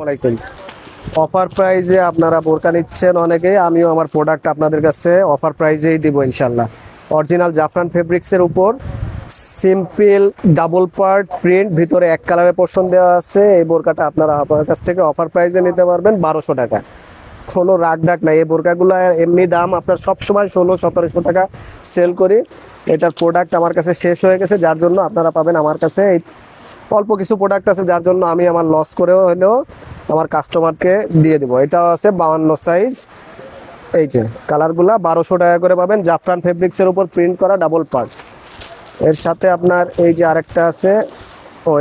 আলাইকুম। অফার প্রাইজে আপনারা বোরকা নিচ্ছেন অনেকেই, আমিও আমার প্রোডাক্ট আপনাদের কাছে অফার প্রাইজেই দিব ইনশাল্লাহ। অরিজিনাল জাফরান ফেব্রিক্সের উপর সিম্পল ডাবল পার্ট প্রিন্ট, ভিতরে এক কালারের পোর্শন দেওয়া আছে। এই বোরকাটা আপনারা আপনার কাছ থেকে অফার প্রাইজে নিতে পারবেন 1200 টাকা। কোনো রাগ ডাক নাই, এই বোরকাগুলো এমনি দাম আপনার সবসময় 1600-1700 টাকা সেল করি। এটার প্রোডাক্ট আমার কাছে শেষ হয়ে গেছে, যার জন্য আপনারা পাবেন আমার কাছে এই অল্প কিছু প্রোডাক্ট আছে, যার জন্য আমি আমার লস করেও হলেও আমার কাস্টমারকে দিয়ে দেবো। এটাও আছে 52 সাইজ। এই যে কালারগুলা 1200 টাকা করে পাবেন, জাফরান ফেব্রিক্সের উপর প্রিন্ট করা ডাবল পার্ট। এর সাথে আপনার এই যে আরেকটা আছে,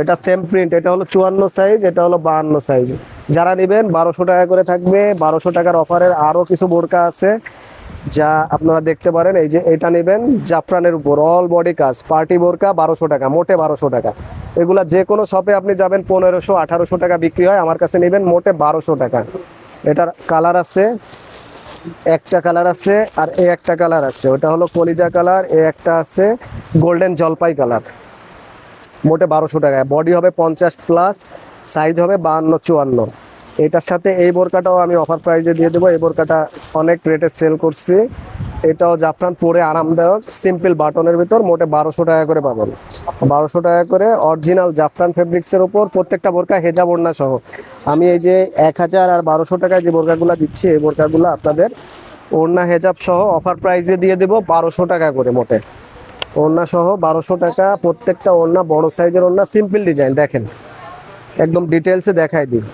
এটা সেম প্রিন্ট, এটা হলো 54 সাইজ, এটা হলো 52 সাইজ। যারা নেবেন 1200 টাকা করে থাকবে। 1200 টাকার অফারের আরও কিছু বোরকা আছে যা আপনারা দেখতে পারেন। এই যে এটা নেবেন জাফরানের উপর অল বডি কাজ পার্টি বোরকা 1200 টাকা, মোটে 1200 টাকা। এগুলা যে কোনো শপে আপনি যাবেন 1500-1800 টাকা বিক্রি হয়, আমার কাছে নেবেন মোটে 1200 টাকা। এটার কালার আছে, একটা কালার আছে আর এই একটা কালার আছে, ওটা হলো কলিজা কালার। এই একটা আছে গোল্ডেন জলপাই কালার। মোটে 1200 টাকায়, বডি হবে 50+, সাইজ হবে 52-54। এটার সাথে এই বোরকাটাও আমি অফার প্রাইসে দিয়ে দেবো। এই বোরকাটা অনেক রেটে সেল করছি। এটাও জাফরান, পরে আরামদায়ক, সিম্পল বাটনের ভিতর, মোটে 1200 টাকা করে পাবেন। 1200 টাকা করে অরিজিনাল জাফরান ফেব্রিক্সের উপর প্রত্যেকটা বোরকা হেজাব ওড়না সহ। আমি এই যে 1000 আর 1200 টাকায় যে বোরকাগুলো দিচ্ছি, এই বোরকাগুলো আপনাদের ওড়না হেজাব সহ অফার প্রাইসে দিয়ে দেবো 1200 টাকা করে মোটে। ওড়না সহ 1200 টাকা, প্রত্যেকটা ওড়না বড় সাইজের ওড়না, সিম্পল ডিজাইন। দেখেন একদম ডিটেলসে দেখাই দিই।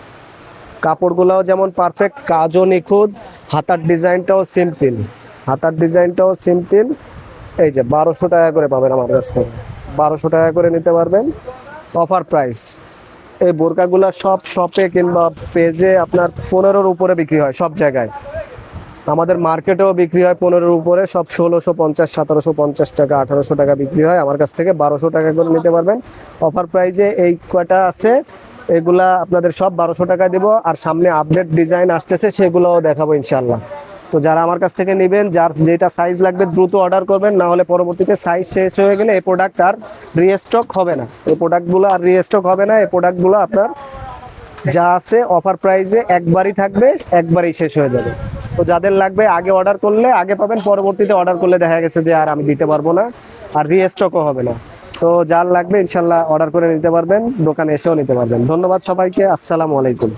কাপড়গুলাও যেমন পারফেক্ট, কাজও নিখুঁত, হাতার ডিজাইনটাও সিম্পল, হাতার ডিজাইনটাও সিম্পল। এই যে 1200 টাকা করে পাবেন আমার কাছ থেকে, 1200 টাকা করে নিতে পারবেন অফার প্রাইস। এই বোরকাগুলা সব শপে কিংবা পেজে আপনার 15-র উপরে বিক্রি হয় সব জায়গায়। আমাদের মার্কেটেও বিক্রি হয় 15-র উপরে, সব 1650, 1750 টাকা, 1800 টাকা বিক্রি হয়। আমার কাছ থেকে 1200 টাকা করে নিতে পারবেন অফার প্রাইজে। এই কয়টা আছে এগুলা আপনাদের সব 1200 টাকা দিব। আর সামনে আপডেট ডিজাইন আসতেছে, সেগুলোও দেখাবো ইনশাল্লাহ। তো যারা আমার কাছ থেকে নেবেন, যার যেটা সাইজ লাগবে দ্রুত অর্ডার করবেন, না হলে পরবর্তীতে সাইজ শেষ হয়ে গেলে এই প্রোডাক্ট আর রিস্টক হবে না। এই প্রোডাক্টগুলো আর রিস্টক হবে না। এই প্রোডাক্টগুলো আপনার যা আছে অফার প্রাইসে একবারই থাকবে, একবারই শেষ হয়ে যাবে। তো যাদের লাগবে আগে অর্ডার করলে আগে পাবেন, পরবর্তীতে অর্ডার করলে দেখা গেছে যে আর আমি দিতে পারবো না, আর রিস্টকও হবে না। তো যার লাগবে ইনশাল্লাহ অর্ডার করে নিতে পারবেন, দোকানে এসেও নিতে পারবেন। ধন্যবাদ সবাইকে, আসসালামু আলাইকুম।